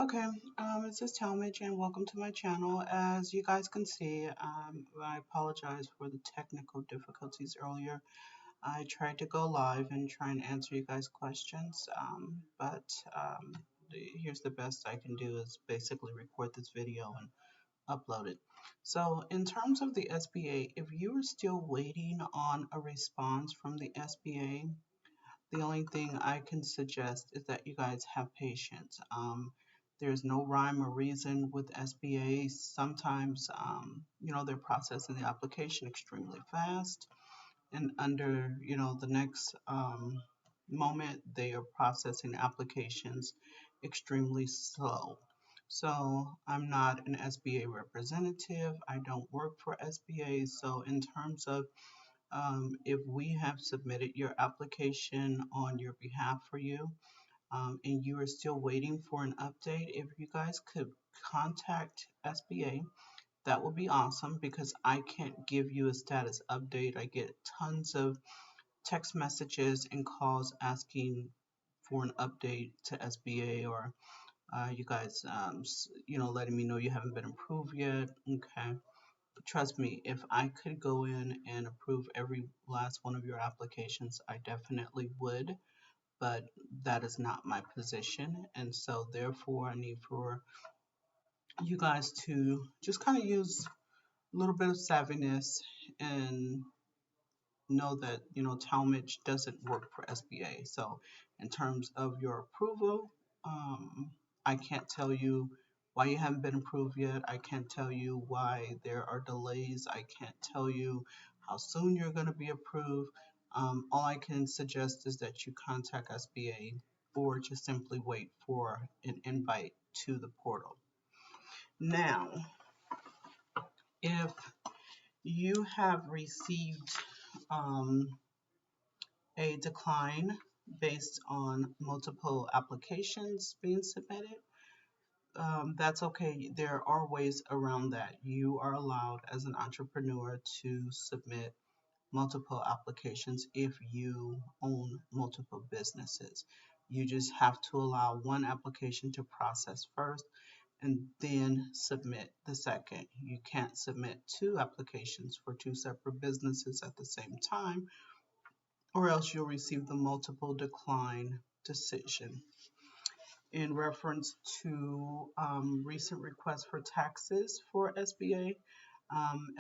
Okay, it's just Talmage and welcome to my channel. As you guys can see, I apologize for the technical difficulties earlier. I tried to go live and try and answer you guys' questions, but here's the best I can do is basically record this video and upload it. So in terms of the SBA, if you are still waiting on a response from the SBA, the only thing I can suggest is that you guys have patience. There's no rhyme or reason with SBA. Sometimes, they're processing the application extremely fast, and under, the next moment, they are processing applications extremely slow. So I'm not an SBA representative. I don't work for SBA. So in terms of if we have submitted your application on your behalf for you, and you are still waiting for an update, if you guys could contact SBA, that would be awesome because I can't give you a status update. I get tons of text messages and calls asking for an update to SBA or you guys, letting me know you haven't been approved yet. Okay. Trust me, if I could go in and approve every last one of your applications, I definitely would, but that is not my position. And so, therefore, I need for you guys to just kind of use a little bit of savviness and know that, Talmadge doesn't work for SBA. So, in terms of your approval, I can't tell you why you haven't been approved yet. I can't tell you why there are delays. I can't tell you how soon you're going to be approved. All I can suggest is that you contact SBA or just simply wait for an invite to the portal. Now, if you have received um, a decline based on multiple applications being submitted, that's okay. There are ways around that. You are allowed as an entrepreneur to submit multiple applications if you own multiple businesses. You just have to allow one application to process first and then submit the second. You can't submit two applications for two separate businesses at the same time, or else you'll receive the multiple decline decision. In reference to recent requests for taxes for SBA,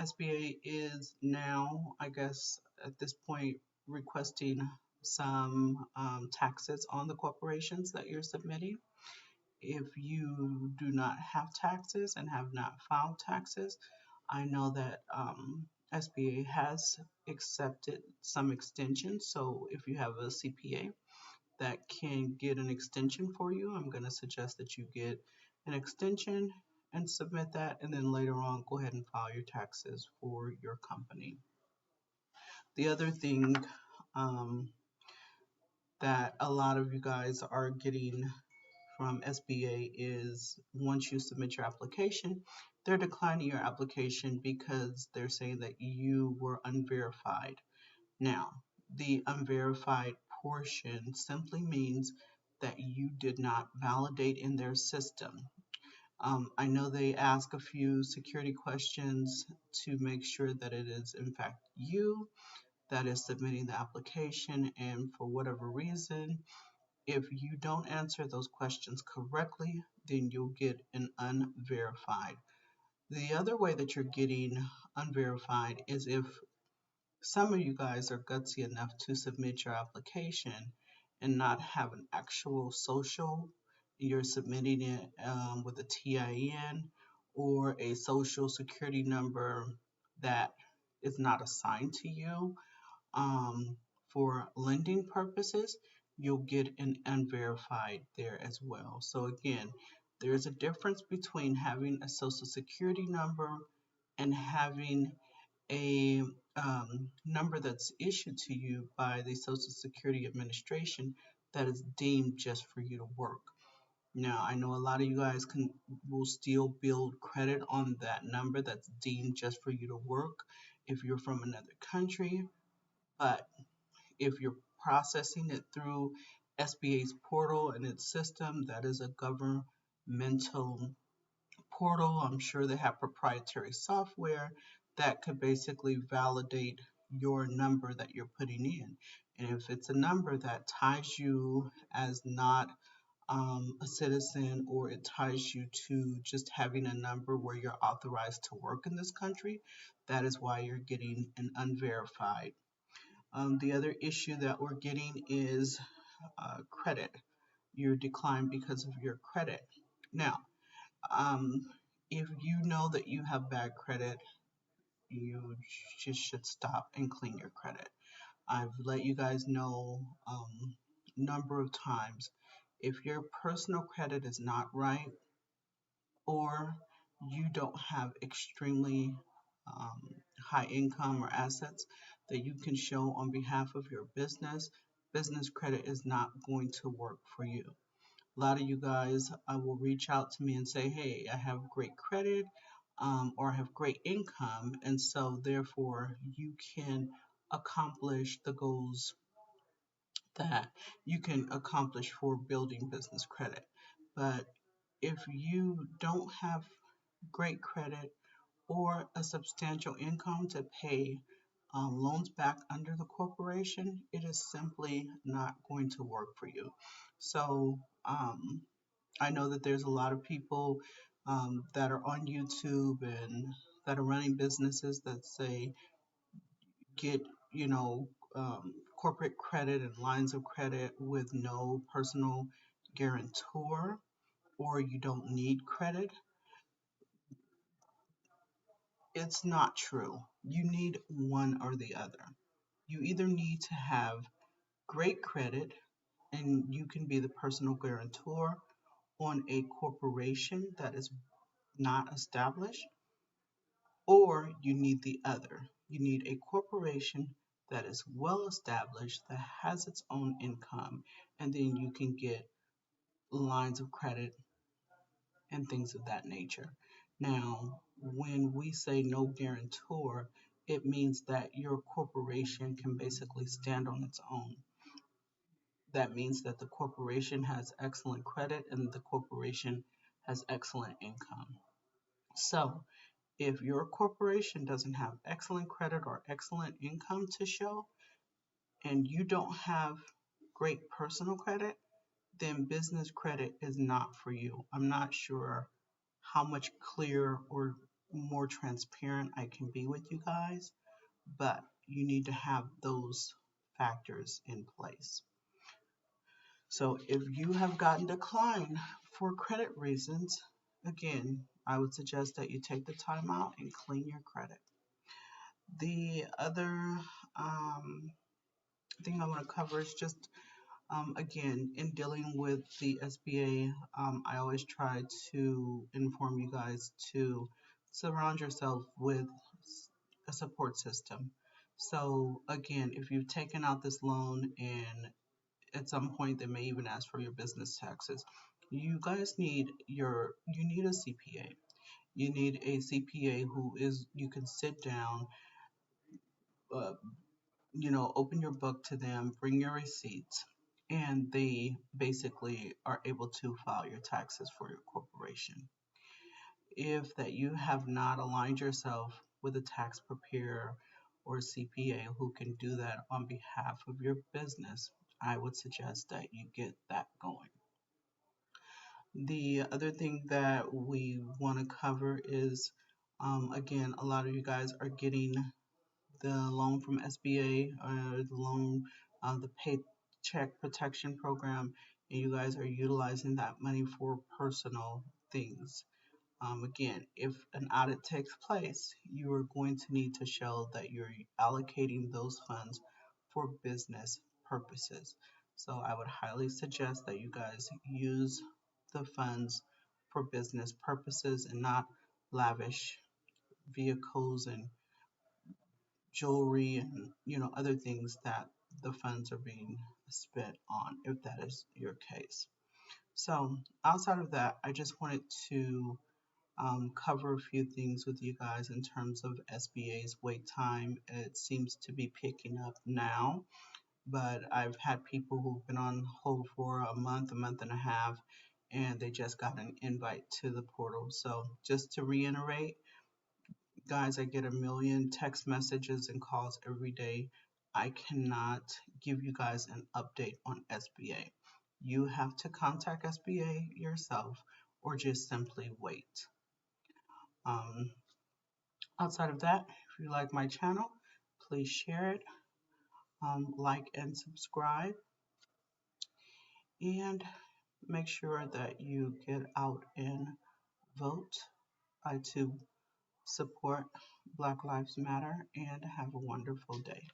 SBA is now, I guess, at this point, requesting some taxes on the corporations that you're submitting. If you do not have taxes and have not filed taxes, I know that SBA has accepted some extensions. So if you have a CPA that can get an extension for you, I'm going to suggest that you get an extension and submit that, and then later on go ahead and file your taxes for your company. The other thing um, that a lot of you guys are getting from SBA is once you submit your application, they're declining your application because they're saying that you were unverified. Now, the unverified portion simply means that you did not validate in their system. I know they ask a few security questions to make sure that it is in fact you that is submitting the application, and for whatever reason, if you don't answer those questions correctly, then you'll get an unverified. The other way that you're getting unverified is if some of you guys are gutsy enough to submit your application and not have an actual social. You're submitting it with a TIN or a social security number that is not assigned to you for lending purposes. You'll get an unverified there as well. So again, there's a difference between having a social security number and having a number that's issued to you by the Social Security Administration that is deemed just for you to work. Now, I know a lot of you guys will still build credit on that number that's deemed just for you to work if you're from another country, but if you're processing it through SBA's portal and its system, that is a mental portal. I'm sure they have proprietary software that could basically validate your number that you're putting in. And if it's a number that ties you as not a citizen, or it ties you to just having a number where you're authorized to work in this country, that is why you're getting an unverified. The other issue that we're getting is credit. You're declined because of your credit. Now, um, if you know that you have bad credit, you just should stop and clean your credit. I've let you guys know number of times. If your personal credit is not right, or you don't have extremely high income or assets that you can show on behalf of your business, business credit is not going to work for you. A lot of you guys will reach out to me and say, hey, I have great credit, or I have great income, and so therefore you can accomplish the goals that you can accomplish for building business credit. But if you don't have great credit or a substantial income to pay loans back under the corporation, it is simply not going to work for you. So I know that there's a lot of people that are on YouTube and that are running businesses that say get, you know, corporate credit and lines of credit with no personal guarantor, or you don't need credit. It's not true. You need one or the other. You either need to have great credit and you can be the personal guarantor on a corporation that is not established, or you need the other. You need a corporation that is well established, that has its own income, and then you can get lines of credit and things of that nature. Now, when we say no guarantor, it means that your corporation can basically stand on its own. That means that the corporation has excellent credit and the corporation has excellent income. So, if your corporation doesn't have excellent credit or excellent income to show, and you don't have great personal credit, then business credit is not for you. I'm not sure how much clearer or more transparent I can be with you guys, but you need to have those factors in place. So if you have gotten declined for credit reasons, again, I would suggest that you take the time out and clean your credit. The other thing I want to cover is just again, in dealing with the SBA, I always try to inform you guys to surround yourself with a support system. So again, if you've taken out this loan and at some point they may even ask for your business taxes, you guys need you need a CPA. You need a CPA who is, you can sit down, uh, open your book to them, bring your receipts, and they basically are able to file your taxes for your corporation. If that you have not aligned yourself with a tax preparer or CPA who can do that on behalf of your business, I would suggest that you get that going. The other thing that we want to cover is, again, a lot of you guys are getting the loan from SBA, the loan, the Paycheck Protection Program, and you guys are utilizing that money for personal things. Again, if an audit takes place, you are going to need to show that you're allocating those funds for business purposes. So I would highly suggest that you guys use the funds for business purposes and not lavish vehicles and jewelry and other things that the funds are being spent on, if that is your case. So outside of that, I just wanted to cover a few things with you guys in terms of SBA's wait time. It seems to be picking up now, but I've had people who've been on hold for a month and a half, and they just got an invite to the portal. So just to reiterate, guys, I get a million text messages and calls every day. I cannot give you guys an update on SBA. You have to contact SBA yourself or just simply wait. Um, Outside of that, if you like my channel, please share it, like and subscribe, and make sure that you get out and vote to support Black Lives Matter, and have a wonderful day.